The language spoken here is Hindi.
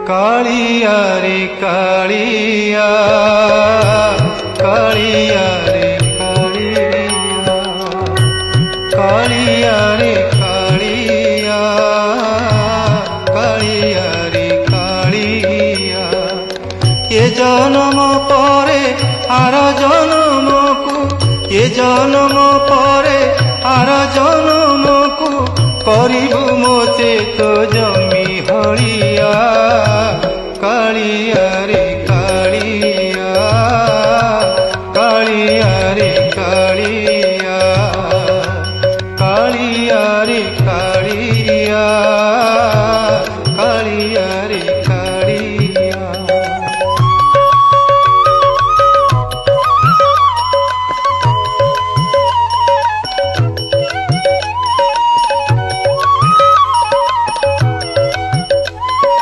कालिया रे कालिया कालिया रे कालिया कालिया रे कालिया कालिया रे कालिया ये जन्म परे आर जन्म को ये जन्म परे आर जन्म को करिबु मोते तो जमी हलिया